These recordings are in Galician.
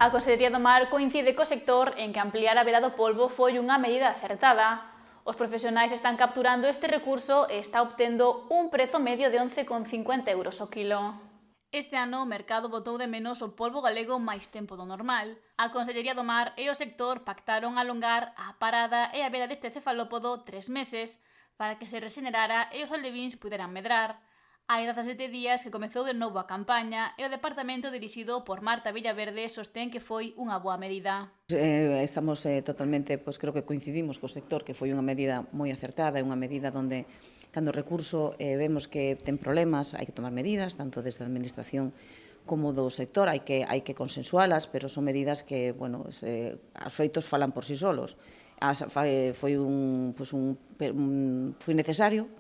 A Consellería do Mar coincide co sector en que ampliar a veda do polvo foi unha medida acertada. Os profesionais están capturando este recurso e está obtendo un prezo medio de 11,50 euros o quilo. Este ano o mercado botou de menos o polvo galego máis tempo do normal. A Consellería do Mar e o sector pactaron alongar a parada e a veda deste cefalópodo 3 meses para que se regenerara e os alevíns puderan medrar. Hai 17 días que comezou de novo a campaña e o departamento dirixido por Marta Villaverde sostén que foi unha boa medida. Estamos totalmente, creo que coincidimos co sector que foi unha medida moi acertada, unha medida onde, cando o recurso vemos que ten problemas, hai que tomar medidas, tanto desde a administración como do sector, hai que consensualas, pero son medidas que, os feitos falan por sí solos. Foi necesario,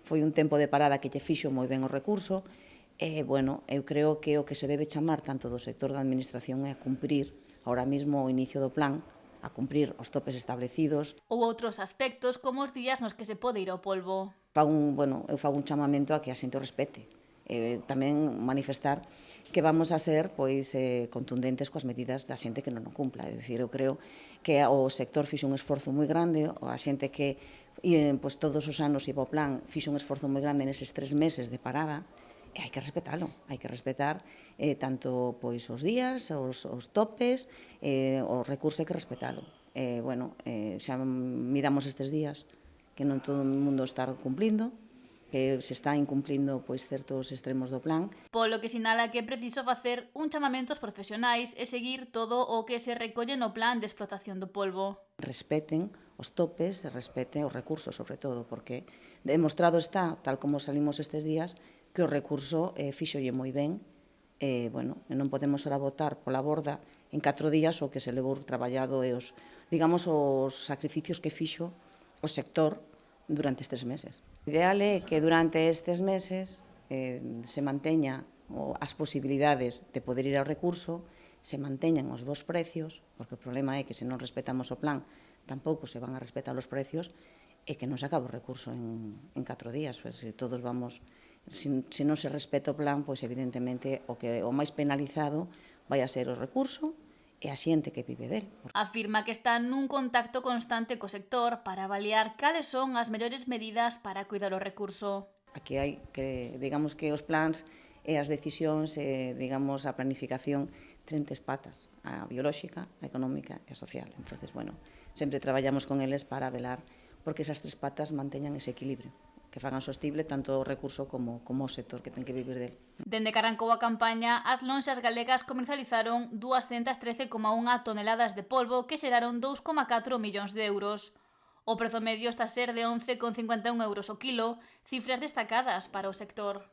foi un tempo de parada que lle fixo moi ben o recurso, eu creo que o que se debe chamar tanto do sector da administración é a cumprir ahora mesmo o inicio do plan, a cumprir os topes establecidos. Ou outros aspectos como os días nos que se pode ir ao polvo. Eu fago un chamamento a que a xente o respete. Tamén manifestar que vamos a ser contundentes coas medidas da xente que non o cumpla. É dicir, eu creo que o sector fixe un esforzo moi grande, a xente que todos os anos iba ao plan fixe un esforzo moi grande neses 3 meses de parada, e hai que respetalo, hai que respetar tanto os días, os topes, o recurso hai que respetalo. Xa miramos estes días que non todo o mundo está cumplindo, que se está incumplindo certos extremos do plan. Polo que sinala que é preciso facer un chamamento aos profesionais e seguir todo o que se recolle no plan de explotación do polvo. Respeten os topes e respeten os recursos, sobre todo, porque demostrado está, tal como salimos estes días, que o recurso fíxolle moi ben, non podemos ora botar pola borda en 4 días o que se levou traballado e os sacrificios que fixo o sector durante estes meses. O ideal é que durante estes meses se manteña as posibilidades de poder ir ao recurso, se manteñan os bons precios, porque o problema é que se non respetamos o plan tampouco se van a respetar os precios e que non se acabe o recurso en 4 días. Se todos vamos, se non se respeta o plan, evidentemente o máis penalizado vai a ser o recurso e a xente que vive del. Afirma que está nun contacto constante co sector para avaliar cales son as mellores medidas para cuidar o recurso. Aquí hai que, digamos que os plans e as decisións, a planificación ten 3 patas, a biolóxica, a económica e a social. Entonces, sempre traballamos con eles para velar porque esas 3 patas manteñan ese equilibrio, que fagan sostible tanto o recurso como o sector que ten que vivir del. Dende que arrancou a campaña, as lonxas galegas comercializaron 213,1 toneladas de polvo que xeraron 2,4 millóns de euros. O prezo medio está a ser de 11,51 euros o quilo, cifras destacadas para o sector.